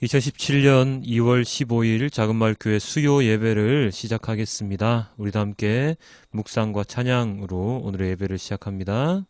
2017년 2월 15일 작은마을교회 수요 예배를 시작하겠습니다. 우리도 함께 묵상과 찬양으로 오늘의 예배를 시작합니다.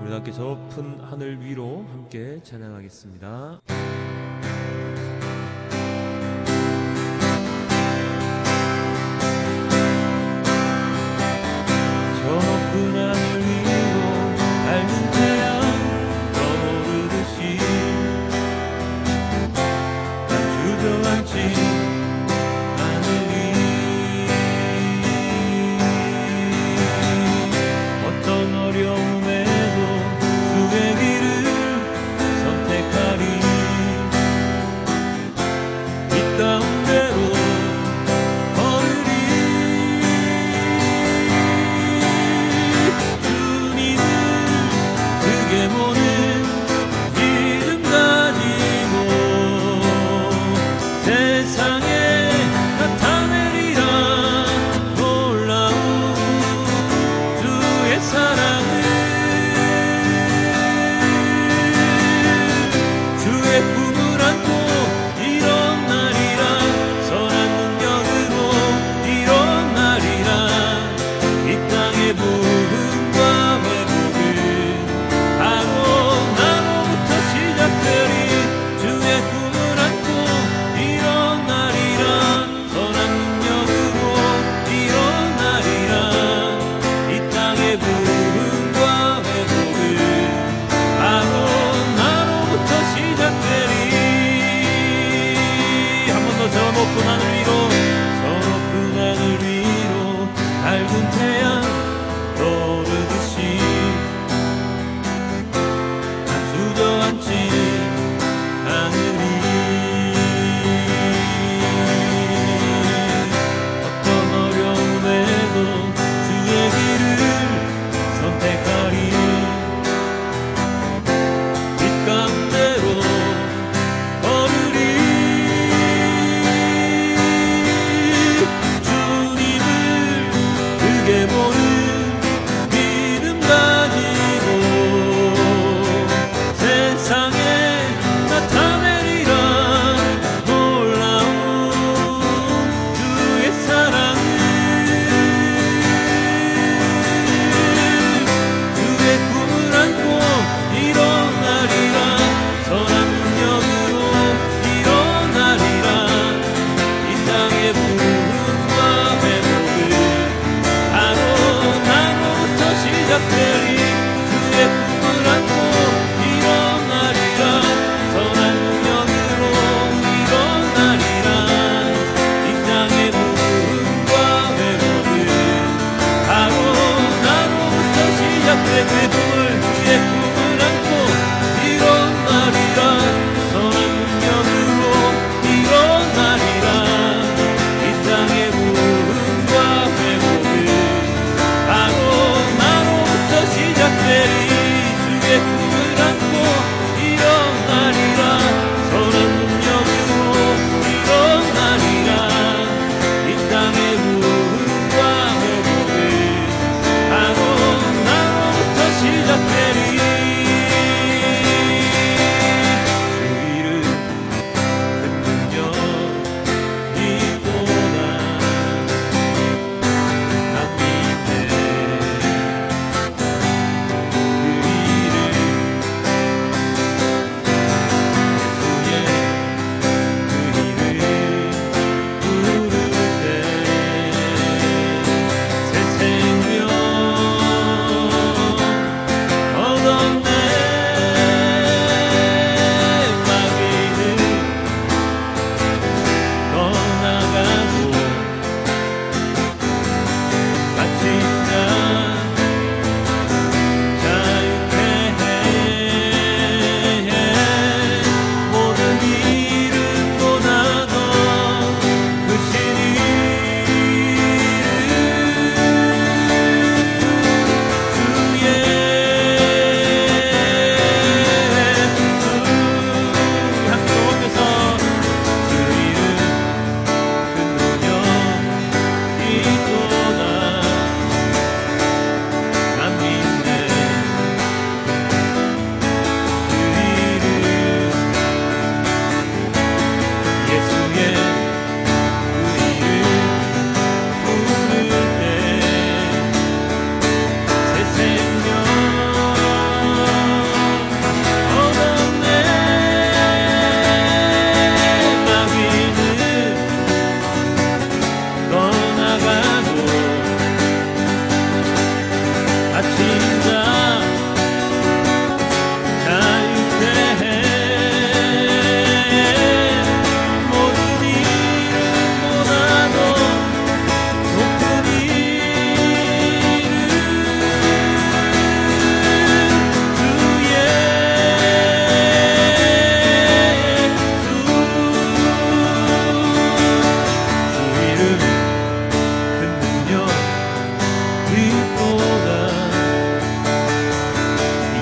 우리 함께 저 높은 하늘 위로 함께 찬양하겠습니다. 저 높은 하늘 위로 밝은 태양 떠오르듯이 난 주저앉지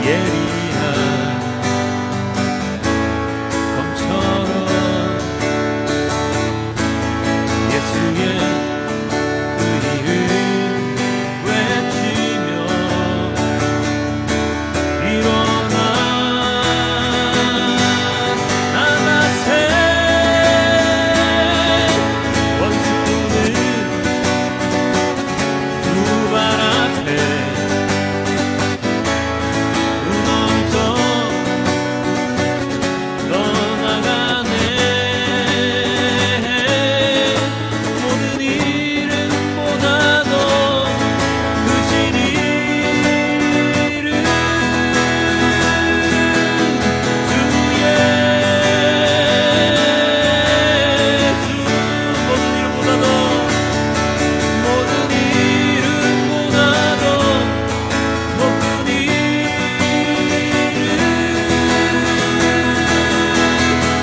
예리한 검처럼 예수의 그 이름 외치며 일어나 나가세 원수는 두 발 앞에 무너져 떠나가네. 모든 이름보다도 크신 이름 주 예수. 모든 이름보다도 모든 이름보다도 높은 이름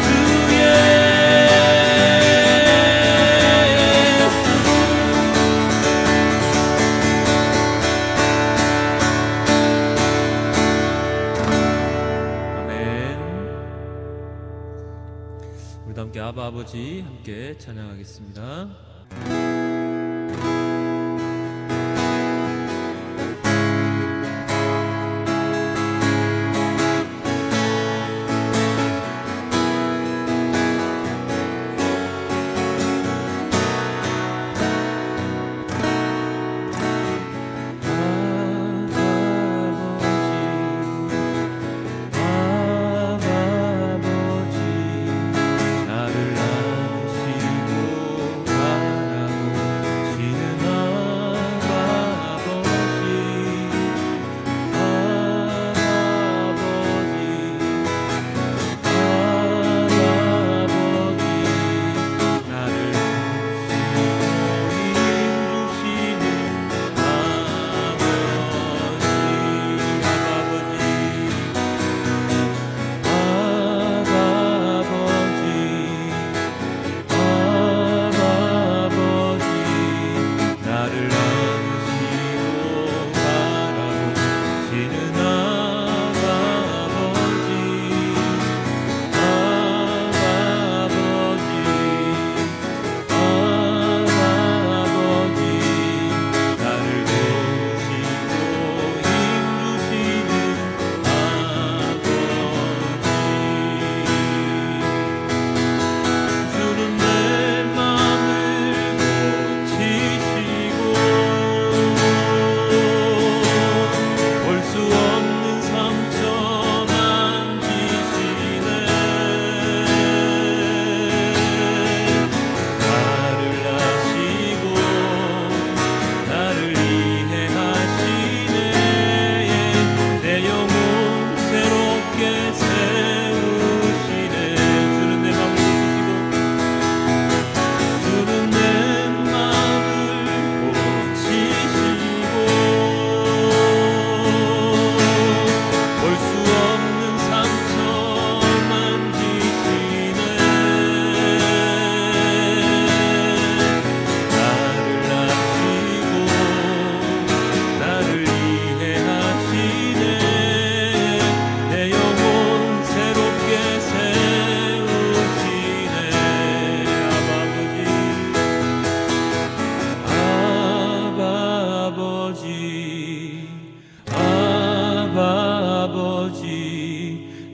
주 예수. 아멘. 우리도 함께 아바 아버지 함께 찬양하겠습니다. 아버지 나를 안으시고 바라보시는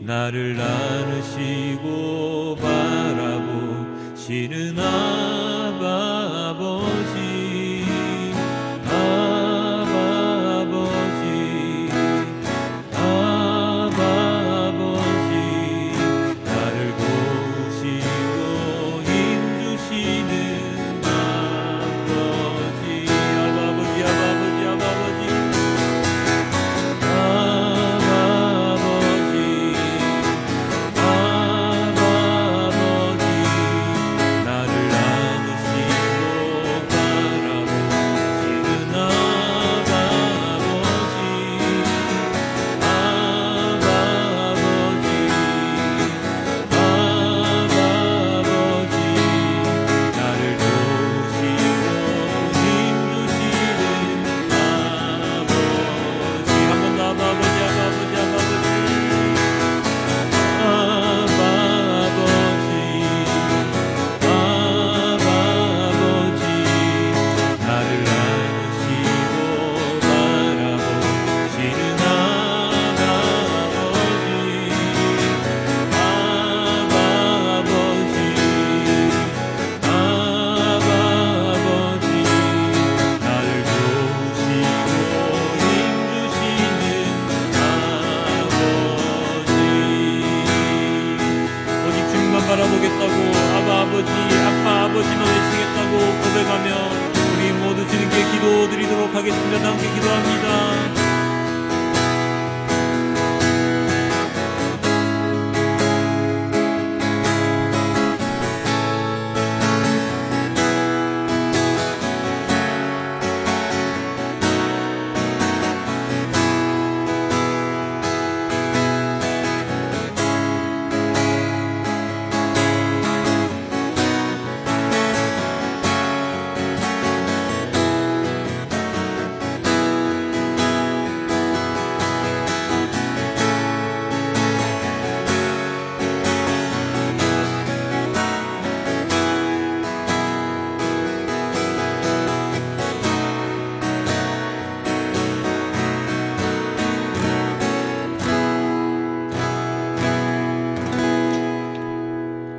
나를 안으시고 바라보시는 아바 아버지, 아바 아버지, 아바 아버지, 나를 도우시고 힘주시는 아버지, 아바 아버지, 아바 아버지, 아바 아버지, 나를 아빠 아버지만 외치겠다고 고백하며 우리 모두 주님께 기도드리도록 하겠습니다. 함께 기도합니다.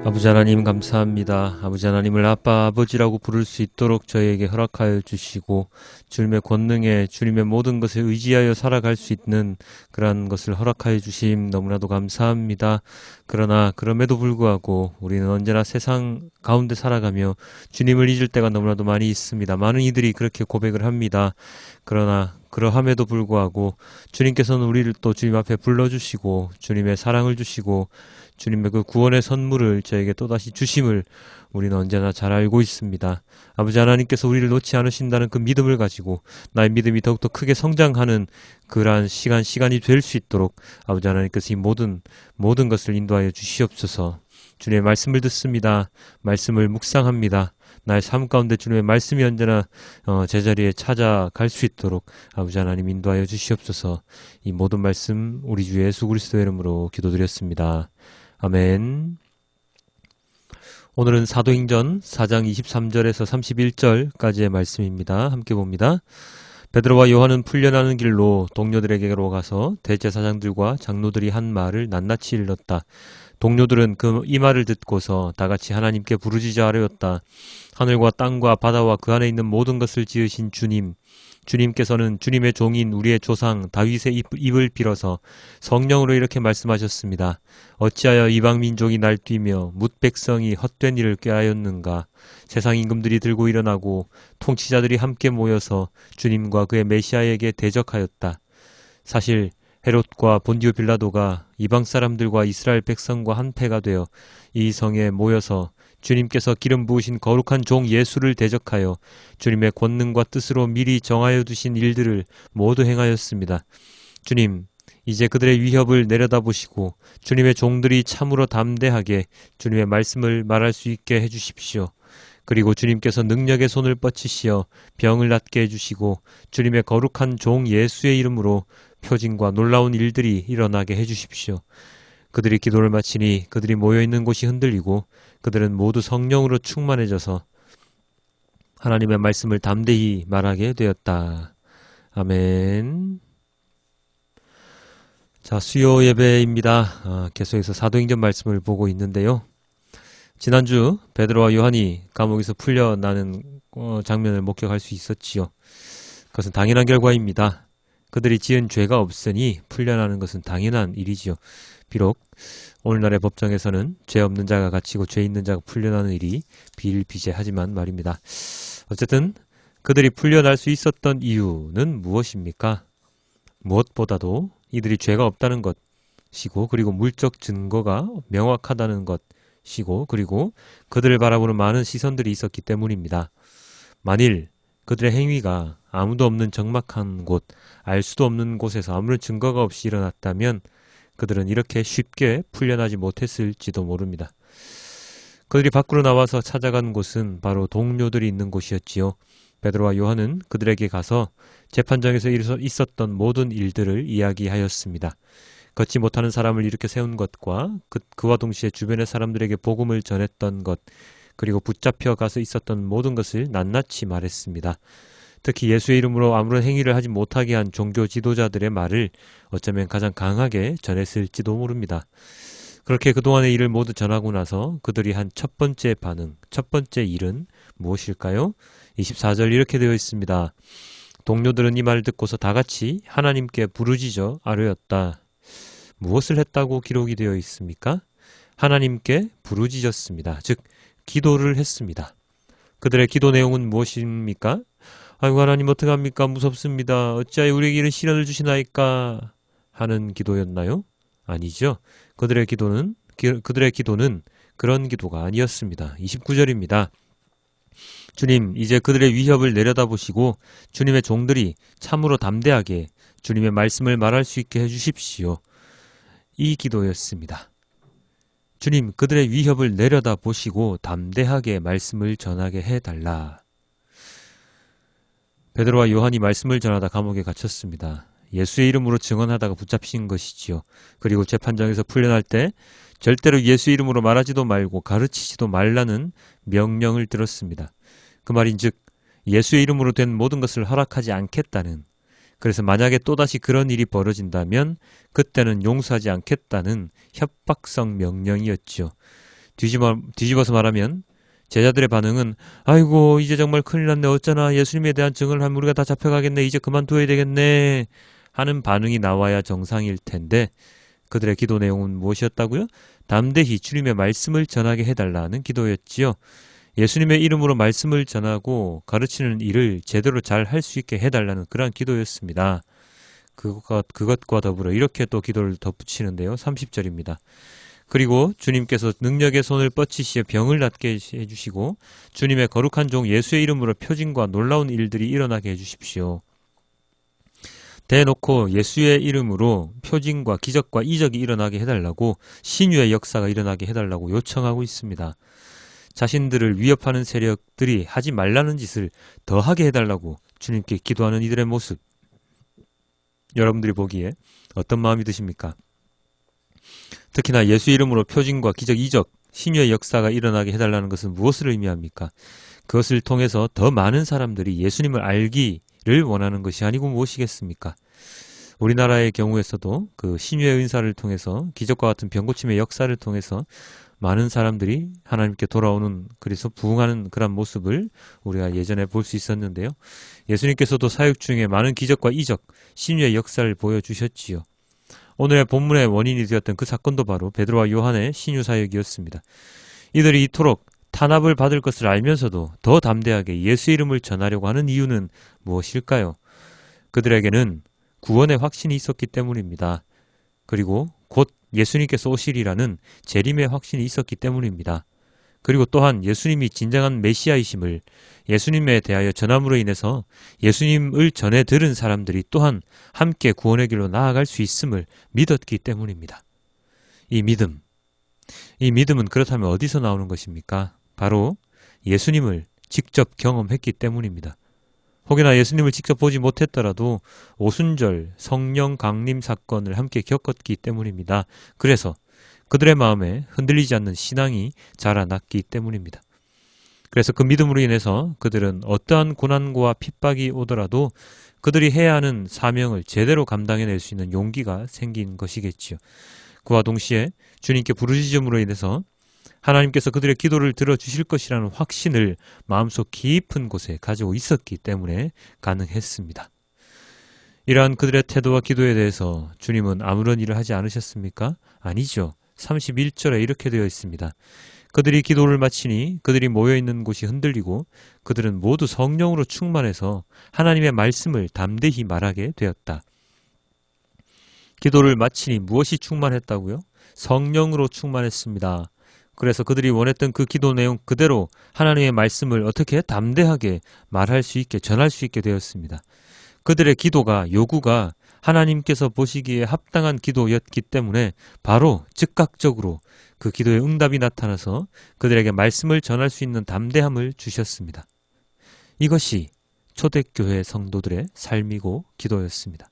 아버지 하나님 감사합니다. 아버지 하나님을 아빠 아버지라고 부를 수 있도록 저희에게 허락하여 주시고 주님의 권능에 주님의 모든 것을 의지하여 살아갈 수 있는 그러한 것을 허락하여 주심 너무나도 감사합니다. 그러나 그럼에도 불구하고 우리는 언제나 세상 가운데 살아가며 주님을 잊을 때가 너무나도 많이 있습니다. 많은 이들이 그렇게 고백을 합니다. 그러나 그러함에도 불구하고 주님께서는 우리를 또 주님 앞에 불러주시고 주님의 사랑을 주시고 주님의 그 구원의 선물을 저에게 또다시 주심을 우리는 언제나 잘 알고 있습니다. 아버지 하나님께서 우리를 놓지 않으신다는 그 믿음을 가지고 나의 믿음이 더욱더 크게 성장하는 그러한 시간이 될 수 있도록 아버지 하나님께서 이 모든 것을 인도하여 주시옵소서. 주님의 말씀을 듣습니다. 말씀을 묵상합니다. 나의 삶 가운데 주님의 말씀이 언제나 제자리에 찾아갈 수 있도록 아버지 하나님 인도하여 주시옵소서. 이 모든 말씀 우리 주 예수 그리스도의 이름으로 기도드렸습니다. 아멘. 오늘은 사도행전 4장 23절에서 31절까지의 말씀입니다. 함께 봅니다. 베드로와 요한은 풀려나는 길로 동료들에게로 가서 대제사장들과 장로들이 한 말을 낱낱이 일렀다. 동료들은 이 말을 듣고서 다같이 하나님께 부르짖어 아뢰었다. 하늘과 땅과 바다와 그 안에 있는 모든 것을 지으신 주님께서는 주님의 종인 우리의 조상 다윗의 입을 빌어서 성령으로 이렇게 말씀하셨습니다. 어찌하여 이방 민족이 날뛰며 뭇 백성이 헛된 일을 꾀하였는가. 세상 임금들이 들고 일어나고 통치자들이 함께 모여서 주님과 그의 메시아에게 대적하였다. 사실 헤롯과 본디오 빌라도가 이방 사람들과 이스라엘 백성과 한패가 되어 이 성에 모여서 주님께서 기름 부으신 거룩한 종 예수를 대적하여 주님의 권능과 뜻으로 미리 정하여 두신 일들을 모두 행하였습니다. 주님, 이제 그들의 위협을 내려다보시고 주님의 종들이 참으로 담대하게 주님의 말씀을 말할 수 있게 해주십시오. 그리고 주님께서 능력의 손을 뻗치시어 병을 낫게 해주시고 주님의 거룩한 종 예수의 이름으로 표징과 놀라운 일들이 일어나게 해주십시오. 그들이 기도를 마치니 그들이 모여있는 곳이 흔들리고 그들은 모두 성령으로 충만해져서 하나님의 말씀을 담대히 말하게 되었다. 아멘. 자, 수요 예배입니다. 계속해서 사도행전 말씀을 보고 있는데요. 지난주 베드로와 요한이 감옥에서 풀려나는 장면을 목격할 수 있었지요. 그것은 당연한 결과입니다. 그들이 지은 죄가 없으니 풀려나는 것은 당연한 일이지요. 비록 오늘날의 법정에서는 죄 없는 자가 갇히고 죄 있는 자가 풀려나는 일이 비일비재하지만 말입니다. 어쨌든 그들이 풀려날 수 있었던 이유는 무엇입니까? 무엇보다도 이들이 죄가 없다는 것이고 그리고 물적 증거가 명확하다는 것이고 그리고 그들을 바라보는 많은 시선들이 있었기 때문입니다. 만일 그들의 행위가 아무도 없는 적막한 곳, 알 수도 없는 곳에서 아무런 증거가 없이 일어났다면 그들은 이렇게 쉽게 풀려나지 못했을지도 모릅니다. 그들이 밖으로 나와서 찾아간 곳은 바로 동료들이 있는 곳이었지요. 베드로와 요한은 그들에게 가서 재판장에서 있었던 모든 일들을 이야기하였습니다. 걷지 못하는 사람을 일으켜 세운 것과 그와 동시에 주변의 사람들에게 복음을 전했던 것, 그리고 붙잡혀 가서 있었던 모든 것을 낱낱이 말했습니다. 특히 예수의 이름으로 아무런 행위를 하지 못하게 한 종교 지도자들의 말을 어쩌면 가장 강하게 전했을지도 모릅니다. 그렇게 그동안의 일을 모두 전하고 나서 그들이 한 첫 번째 반응, 첫 번째 일은 무엇일까요? 24절 이렇게 되어 있습니다. 동료들은 이 말을 듣고서 다같이 하나님께 부르짖어 아뢰었다. 무엇을 했다고 기록이 되어 있습니까? 하나님께 부르짖었습니다. 즉 기도를 했습니다. 그들의 기도 내용은 무엇입니까? 아이고 하나님 어떡합니까? 무섭습니다. 어찌하여 우리에게 이런 시련을 주시나이까? 하는 기도였나요? 아니죠. 그들의 기도는 그런 기도가 아니었습니다. 29절입니다. 주님, 이제 그들의 위협을 내려다보시고 주님의 종들이 참으로 담대하게 주님의 말씀을 말할 수 있게 해주십시오. 이 기도였습니다. 주님, 그들의 위협을 내려다보시고 담대하게 말씀을 전하게 해달라. 베드로와 요한이 말씀을 전하다 감옥에 갇혔습니다. 예수의 이름으로 증언하다가 붙잡힌 것이지요. 그리고 재판장에서 풀려날 때 절대로 예수 이름으로 말하지도 말고 가르치지도 말라는 명령을 들었습니다. 그 말인즉 예수의 이름으로 된 모든 것을 허락하지 않겠다는, 그래서 만약에 또다시 그런 일이 벌어진다면 그때는 용서하지 않겠다는 협박성 명령이었죠. 뒤집어서 말하면 제자들의 반응은 아이고 이제 정말 큰일 났네, 어쩌나 예수님에 대한 증언을 하면 우리가 다 잡혀가겠네, 이제 그만둬야 되겠네 하는 반응이 나와야 정상일 텐데, 그들의 기도 내용은 무엇이었다고요? 담대히 주님의 말씀을 전하게 해달라는 기도였지요. 예수님의 이름으로 말씀을 전하고 가르치는 일을 제대로 잘 할 수 있게 해달라는 그러한 기도였습니다. 그것과 더불어 이렇게 또 기도를 덧붙이는데요. 30절입니다. 그리고 주님께서 능력의 손을 뻗치시어 병을 낫게 해주시고 주님의 거룩한 종 예수의 이름으로 표징과 놀라운 일들이 일어나게 해주십시오. 대놓고 예수의 이름으로 표징과 기적과 이적이 일어나게 해달라고, 신유의 역사가 일어나게 해달라고 요청하고 있습니다. 자신들을 위협하는 세력들이 하지 말라는 짓을 더 하게 해달라고 주님께 기도하는 이들의 모습, 여러분들이 보기에 어떤 마음이 드십니까? 특히나 예수 이름으로 표징과 기적, 이적, 신유의 역사가 일어나게 해달라는 것은 무엇을 의미합니까? 그것을 통해서 더 많은 사람들이 예수님을 알기를 원하는 것이 아니고 무엇이겠습니까? 우리나라의 경우에서도 그 신유의 은사를 통해서, 기적과 같은 병고침의 역사를 통해서 많은 사람들이 하나님께 돌아오는, 그래서 부흥하는 그런 모습을 우리가 예전에 볼 수 있었는데요. 예수님께서도 사역 중에 많은 기적과 이적, 신유의 역사를 보여주셨지요. 오늘의 본문의 원인이 되었던 그 사건도 바로 베드로와 요한의 신유 사역이었습니다. 이들이 이토록 탄압을 받을 것을 알면서도 더 담대하게 예수 이름을 전하려고 하는 이유는 무엇일까요? 그들에게는 구원의 확신이 있었기 때문입니다. 그리고 곧 예수님께서 오시리라는 재림의 확신이 있었기 때문입니다. 그리고 또한 예수님이 진정한 메시아이심을 예수님에 대하여 전함으로 인해서 예수님을 전해 들은 사람들이 또한 함께 구원의 길로 나아갈 수 있음을 믿었기 때문입니다. 이 믿음은 그렇다면 어디서 나오는 것입니까? 바로 예수님을 직접 경험했기 때문입니다. 혹여나 예수님을 직접 보지 못했더라도 오순절 성령 강림 사건을 함께 겪었기 때문입니다. 그래서 그들의 마음에 흔들리지 않는 신앙이 자라났기 때문입니다. 그래서 그 믿음으로 인해서 그들은 어떠한 고난과 핍박이 오더라도 그들이 해야 하는 사명을 제대로 감당해낼 수 있는 용기가 생긴 것이겠지요. 그와 동시에 주님께 부르짖음으로 인해서 하나님께서 그들의 기도를 들어주실 것이라는 확신을 마음속 깊은 곳에 가지고 있었기 때문에 가능했습니다. 이러한 그들의 태도와 기도에 대해서 주님은 아무런 일을 하지 않으셨습니까? 아니죠. 31절에 이렇게 되어 있습니다. 그들이 기도를 마치니 그들이 모여있는 곳이 흔들리고 그들은 모두 성령으로 충만해서 하나님의 말씀을 담대히 말하게 되었다. 기도를 마치니 무엇이 충만했다고요? 성령으로 충만했습니다. 그래서 그들이 원했던 그 기도 내용 그대로 하나님의 말씀을 어떻게 담대하게 말할 수 있게, 전할 수 있게 되었습니다. 그들의 기도가, 요구가 하나님께서 보시기에 합당한 기도였기 때문에 바로 즉각적으로 그 기도의 응답이 나타나서 그들에게 말씀을 전할 수 있는 담대함을 주셨습니다. 이것이 초대교회 성도들의 삶이고 기도였습니다.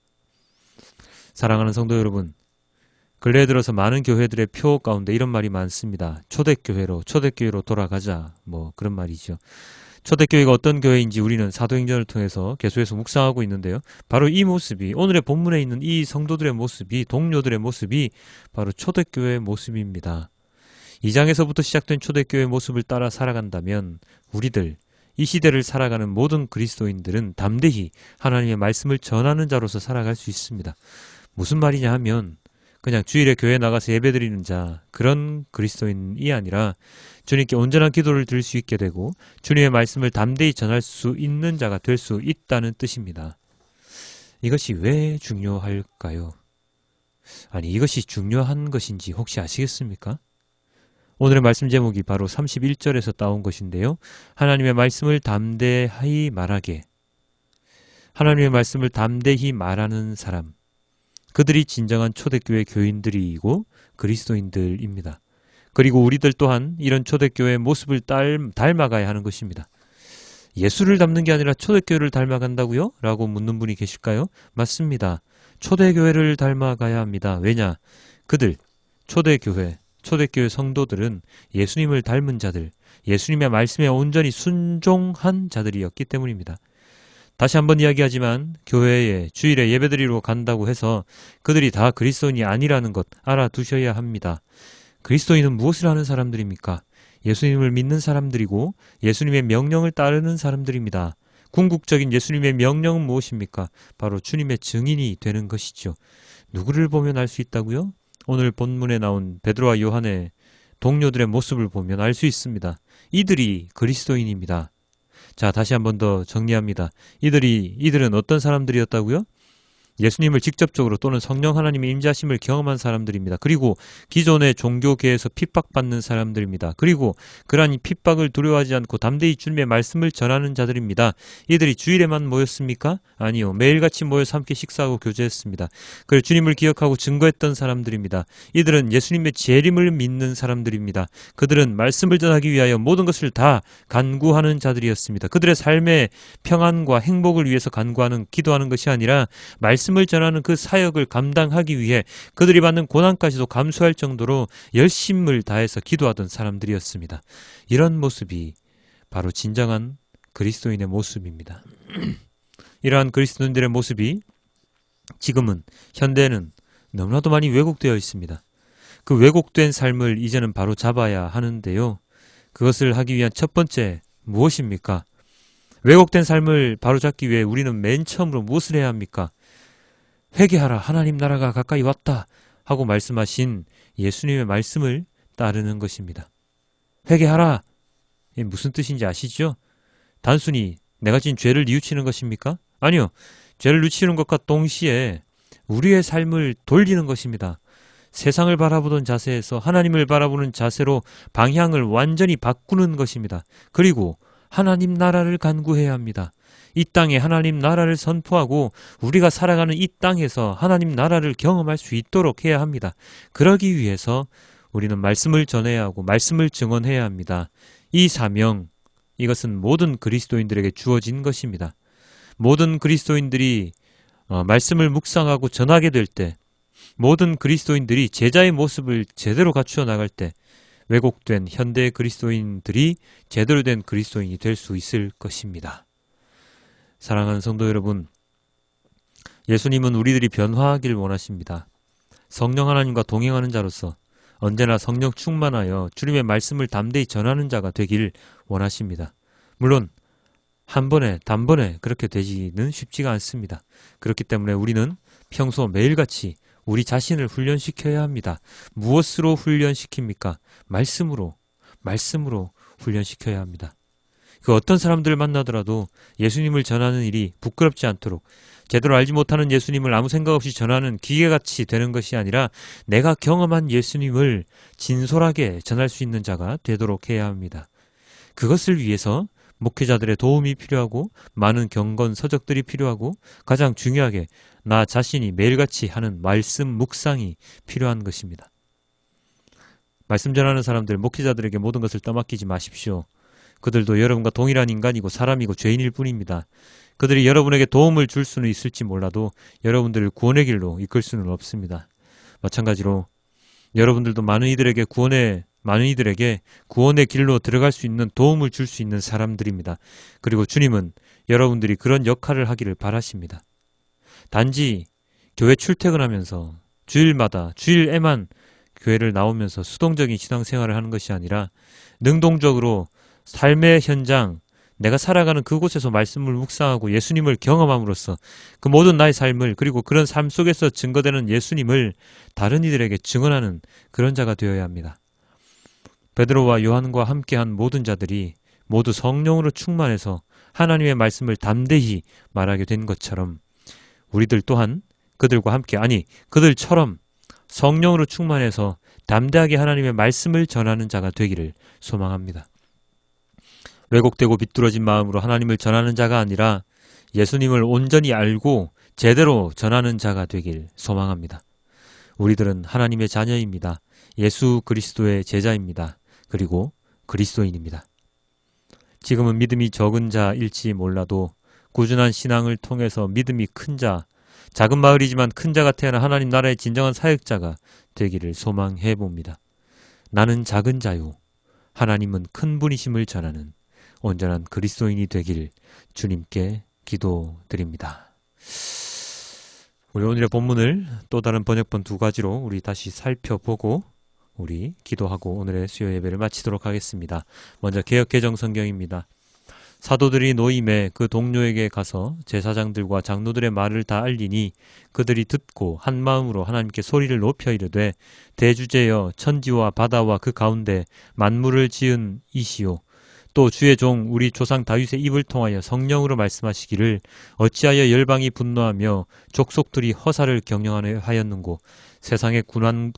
사랑하는 성도 여러분, 근래에 들어서 많은 교회들의 표 가운데 이런 말이 많습니다. 초대교회로 돌아가자, 그런 말이죠. 초대교회가 어떤 교회인지 우리는 사도행전을 통해서 계속해서 묵상하고 있는데요. 바로 이 모습이, 오늘의 본문에 있는 이 성도들의 모습이, 동료들의 모습이 바로 초대교회의 모습입니다. 2장에서부터 시작된 초대교회의 모습을 따라 살아간다면 우리들, 이 시대를 살아가는 모든 그리스도인들은 담대히 하나님의 말씀을 전하는 자로서 살아갈 수 있습니다. 무슨 말이냐 하면 그냥 주일에 교회 나가서 예배드리는 자, 그런 그리스도인이 아니라 주님께 온전한 기도를 드릴 수 있게 되고 주님의 말씀을 담대히 전할 수 있는 자가 될 수 있다는 뜻입니다. 이것이 왜 중요할까요? 아니, 이것이 중요한 것인지 혹시 아시겠습니까? 오늘의 말씀 제목이 바로 31절에서 따온 것인데요. 하나님의 말씀을 담대히 말하게. 하나님의 말씀을 담대히 말하는 사람. 그들이 진정한 초대교회 교인들이고 그리스도인들입니다. 그리고 우리들 또한 이런 초대교회의 모습을 닮아가야 하는 것입니다. 예수를 닮는 게 아니라 초대교회를 닮아간다고요? 라고 묻는 분이 계실까요? 맞습니다. 초대교회를 닮아가야 합니다. 왜냐? 그들, 초대교회 성도들은 예수님을 닮은 자들, 예수님의 말씀에 온전히 순종한 자들이었기 때문입니다. 다시 한번 이야기하지만 교회에 주일에 예배드리러 간다고 해서 그들이 다 그리스도인이 아니라는 것 알아두셔야 합니다. 그리스도인은 무엇을 하는 사람들입니까? 예수님을 믿는 사람들이고 예수님의 명령을 따르는 사람들입니다. 궁극적인 예수님의 명령은 무엇입니까? 바로 주님의 증인이 되는 것이죠. 누구를 보면 알 수 있다고요? 오늘 본문에 나온 베드로와 요한의 동료들의 모습을 보면 알 수 있습니다. 이들이 그리스도인입니다. 자, 다시 한번 더 정리합니다. 이들은 어떤 사람들이었다고요? 예수님을 직접적으로 또는 성령 하나님의 임재하심을 경험한 사람들입니다. 그리고 기존의 종교계에서 핍박받는 사람들입니다. 그리고 그러한 핍박을 두려워하지 않고 담대히 주님의 말씀을 전하는 자들입니다. 이들이 주일에만 모였습니까? 아니요. 매일같이 모여서 함께 식사하고 교제했습니다. 그리고 주님을 기억하고 증거했던 사람들입니다. 이들은 예수님의 재림을 믿는 사람들입니다. 그들은 말씀을 전하기 위하여 모든 것을 다 간구하는 자들이었습니다. 그들의 삶의 평안과 행복을 위해서 간구하는, 기도하는 것이 아니라 말씀을 전하는 그 사역을 감당하기 위해 그들이 받는 고난까지도 감수할 정도로 열심을 다해서 기도하던 사람들이었습니다. 이런 모습이 바로 진정한 그리스도인의 모습입니다. 이러한 그리스도인들의 모습이 지금은 현대에는 너무나도 많이 왜곡되어 있습니다. 그 왜곡된 삶을 이제는 바로 잡아야 하는데요. 그것을 하기 위한 첫 번째 무엇입니까? 왜곡된 삶을 바로잡기 위해 우리는 맨 처음으로 무엇을 해야 합니까? 회개하라, 하나님 나라가 가까이 왔다 하고 말씀하신 예수님의 말씀을 따르는 것입니다. 회개하라! 이게 무슨 뜻인지 아시죠? 단순히 내가 지은 죄를 뉘우치는 것입니까? 아니요. 죄를 뉘우치는 것과 동시에 우리의 삶을 돌리는 것입니다. 세상을 바라보던 자세에서 하나님을 바라보는 자세로 방향을 완전히 바꾸는 것입니다. 그리고 하나님 나라를 간구해야 합니다. 이 땅에 하나님 나라를 선포하고 우리가 살아가는 이 땅에서 하나님 나라를 경험할 수 있도록 해야 합니다. 그러기 위해서 우리는 말씀을 전해야 하고 말씀을 증언해야 합니다. 이 사명, 이것은 모든 그리스도인들에게 주어진 것입니다. 모든 그리스도인들이 말씀을 묵상하고 전하게 될 때, 모든 그리스도인들이 제자의 모습을 제대로 갖추어 나갈 때 왜곡된 현대 그리스도인들이 제대로 된 그리스도인이 될 수 있을 것입니다. 사랑하는 성도 여러분, 예수님은 우리들이 변화하길 원하십니다. 성령 하나님과 동행하는 자로서 언제나 성령 충만하여 주님의 말씀을 담대히 전하는 자가 되길 원하십니다. 물론 한 번에 단번에 그렇게 되지는 쉽지가 않습니다. 그렇기 때문에 우리는 평소 매일같이 우리 자신을 훈련시켜야 합니다. 무엇으로 훈련시킵니까? 말씀으로 훈련시켜야 합니다. 그 어떤 사람들을 만나더라도 예수님을 전하는 일이 부끄럽지 않도록 제대로 알지 못하는 예수님을 아무 생각 없이 전하는 기계같이 되는 것이 아니라 내가 경험한 예수님을 진솔하게 전할 수 있는 자가 되도록 해야 합니다. 그것을 위해서 목회자들의 도움이 필요하고 많은 경건 서적들이 필요하고 가장 중요하게 나 자신이 매일같이 하는 말씀 묵상이 필요한 것입니다. 말씀 전하는 사람들, 목회자들에게 모든 것을 떠맡기지 마십시오. 그들도 여러분과 동일한 인간이고 사람이고 죄인일 뿐입니다. 그들이 여러분에게 도움을 줄 수는 있을지 몰라도 여러분들을 구원의 길로 이끌 수는 없습니다. 마찬가지로 여러분들도 많은 이들에게 구원의 길로 들어갈 수 있는 도움을 줄 수 있는 사람들입니다. 그리고 주님은 여러분들이 그런 역할을 하기를 바라십니다. 단지 교회 출퇴근하면서 주일에만 교회를 나오면서 수동적인 신앙생활을 하는 것이 아니라 능동적으로 삶의 현장, 내가 살아가는 그곳에서 말씀을 묵상하고 예수님을 경험함으로써 그 모든 나의 삶을, 그리고 그런 삶 속에서 증거되는 예수님을 다른 이들에게 증언하는 그런 자가 되어야 합니다. 베드로와 요한과 함께한 모든 자들이 모두 성령으로 충만해서 하나님의 말씀을 담대히 말하게 된 것처럼 우리들 또한 그들과 함께, 아니 그들처럼 성령으로 충만해서 담대하게 하나님의 말씀을 전하는 자가 되기를 소망합니다. 왜곡되고 비뚤어진 마음으로 하나님을 전하는 자가 아니라 예수님을 온전히 알고 제대로 전하는 자가 되길 소망합니다. 우리들은 하나님의 자녀입니다. 예수 그리스도의 제자입니다. 그리고 그리스도인입니다. 지금은 믿음이 적은 자일지 몰라도 꾸준한 신앙을 통해서 믿음이 큰 자, 작은 마을이지만 큰 자가 태어나 하나님 나라의 진정한 사역자가 되기를 소망해 봅니다. 나는 작은 자요, 하나님은 큰 분이심을 전하는 온전한 그리스도인이 되길 주님께 기도드립니다. 우리 오늘의 본문을 또 다른 번역본 2가지로 우리 다시 살펴보고 우리 기도하고 오늘의 수요 예배를 마치도록 하겠습니다. 먼저 개역개정성경입니다. 사도들이 노임에 그 동료에게 가서 제사장들과 장로들의 말을 다 알리니 그들이 듣고 한 마음으로 하나님께 소리를 높여 이르되 대주제여 천지와 바다와 그 가운데 만물을 지은 이시오 또 주의 종 우리 조상 다윗의 입을 통하여 성령으로 말씀하시기를 어찌하여 열방이 분노하며 족속들이 허사를 경영하였는고 세상의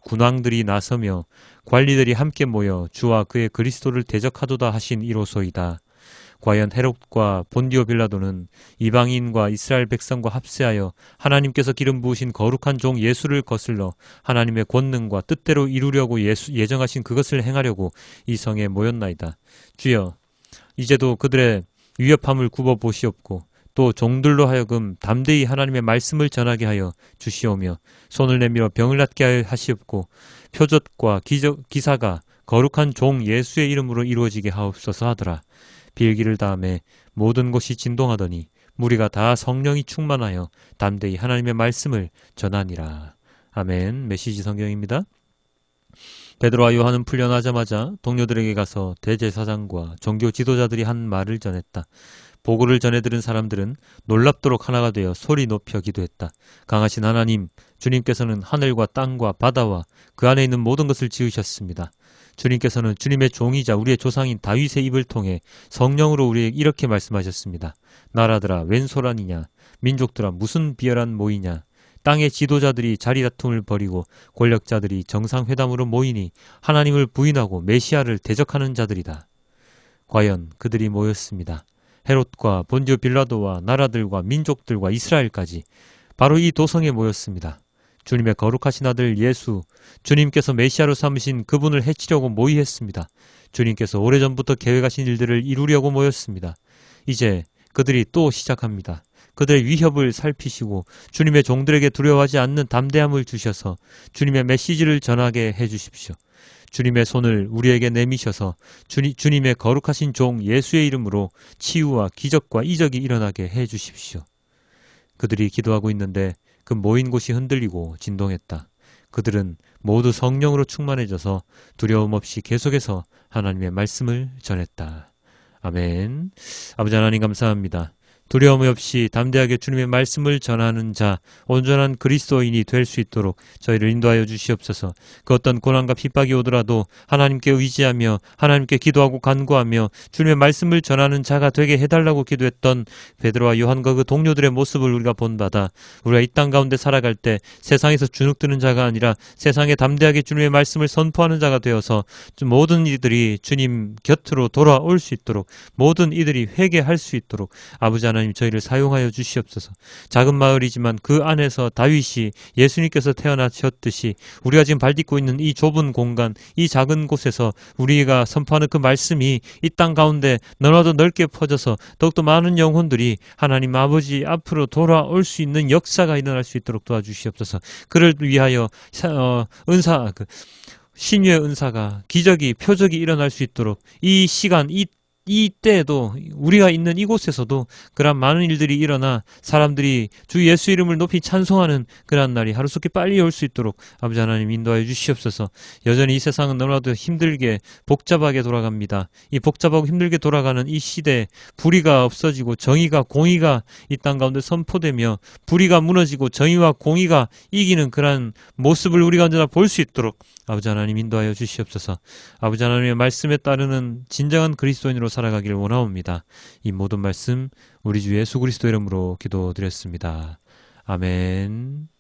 군왕들이 나서며 관리들이 함께 모여 주와 그의 그리스도를 대적하도다 하신 이로소이다. 과연 헤롯과 본디오 빌라도는 이방인과 이스라엘 백성과 합세하여 하나님께서 기름 부으신 거룩한 종 예수를 거슬러 하나님의 권능과 뜻대로 이루려고 예정하신 그것을 행하려고 이 성에 모였나이다. 주여, 이제도 그들의 위협함을 굽어 보시옵고 또 종들로 하여금 담대히 하나님의 말씀을 전하게 하여 주시오며 손을 내밀어 병을 낫게 하시옵고 표적과 기사가 거룩한 종 예수의 이름으로 이루어지게 하옵소서 하더라. 빌기를 다음에 모든 곳이 진동하더니 무리가 다 성령이 충만하여 담대히 하나님의 말씀을 전하니라. 아멘. 메시지 성경입니다. 베드로와 요한은 풀려나자마자 동료들에게 가서 대제사장과 종교 지도자들이 한 말을 전했다. 보고를 전해 들은 사람들은 놀랍도록 하나가 되어 소리 높여 기도했다. 강하신 하나님, 주님께서는 하늘과 땅과 바다와 그 안에 있는 모든 것을 지으셨습니다. 주님께서는 주님의 종이자 우리의 조상인 다윗의 입을 통해 성령으로 우리에게 이렇게 말씀하셨습니다. 나라들아 웬 소란이냐, 민족들아 무슨 비열한 모이냐. 땅의 지도자들이 자리다툼을 벌이고 권력자들이 정상회담으로 모이니 하나님을 부인하고 메시아를 대적하는 자들이다. 과연 그들이 모였습니다. 헤롯과 본디오 빌라도와 나라들과 민족들과 이스라엘까지 바로 이 도성에 모였습니다. 주님의 거룩하신 아들 예수, 주님께서 메시아로 삼으신 그분을 해치려고 모의했습니다. 주님께서 오래전부터 계획하신 일들을 이루려고 모였습니다. 이제 그들이 또 시작합니다. 그들의 위협을 살피시고 주님의 종들에게 두려워하지 않는 담대함을 주셔서 주님의 메시지를 전하게 해주십시오. 주님의 손을 우리에게 내미셔서 주님의 거룩하신 종 예수의 이름으로 치유와 기적과 이적이 일어나게 해주십시오. 그들이 기도하고 있는데 그 모인 곳이 흔들리고 진동했다. 그들은 모두 성령으로 충만해져서 두려움 없이 계속해서 하나님의 말씀을 전했다. 아멘. 아버지 하나님 감사합니다. 두려움 없이 담대하게 주님의 말씀을 전하는 자, 온전한 그리스도인이 될 수 있도록 저희를 인도하여 주시옵소서. 그 어떤 고난과 핍박이 오더라도 하나님께 의지하며 하나님께 기도하고 간구하며 주님의 말씀을 전하는 자가 되게 해달라고 기도했던 베드로와 요한과 그 동료들의 모습을 우리가 본받아 우리가 이 땅 가운데 살아갈 때 세상에서 주눅드는 자가 아니라 세상에 담대하게 주님의 말씀을 선포하는 자가 되어서 모든 이들이 주님 곁으로 돌아올 수 있도록, 모든 이들이 회개할 수 있도록 아버지 하나님 저희를 사용하여 주시옵소서. 작은 마을이지만 그 안에서 다윗이 예수님께서 태어나셨듯이 우리가 지금 발딛고 있는 이 좁은 공간, 이 작은 곳에서 우리가 선포하는 그 말씀이 이 땅 가운데 너무나도 넓게 퍼져서 더욱더 많은 영혼들이 하나님 아버지 앞으로 돌아올 수 있는 역사가 일어날 수 있도록 도와주시옵소서. 그를 위하여 신유의 은사가, 기적이, 표적이 일어날 수 있도록 이 시간, 이 이때에도 우리가 있는 이곳에서도 그러한 많은 일들이 일어나 사람들이 주 예수 이름을 높이 찬송하는 그러한 날이 하루속히 빨리 올 수 있도록 아버지 하나님 인도하여 주시옵소서. 여전히 이 세상은 너무나도 힘들게 복잡하게 돌아갑니다. 이 복잡하고 힘들게 돌아가는 이 시대에 불의가 없어지고 정의가 공의가 이 땅 가운데 선포되며 불의가 무너지고 정의와 공의가 이기는 그러한 모습을 우리가 언제나 볼 수 있도록 아버지 하나님 인도하여 주시옵소서. 아버지 하나님의 말씀에 따르는 진정한 그리스도인으로 살아가기를 원하옵니다. 이 모든 말씀 우리 주 예수 그리스도 이름으로 기도드렸습니다. 아멘.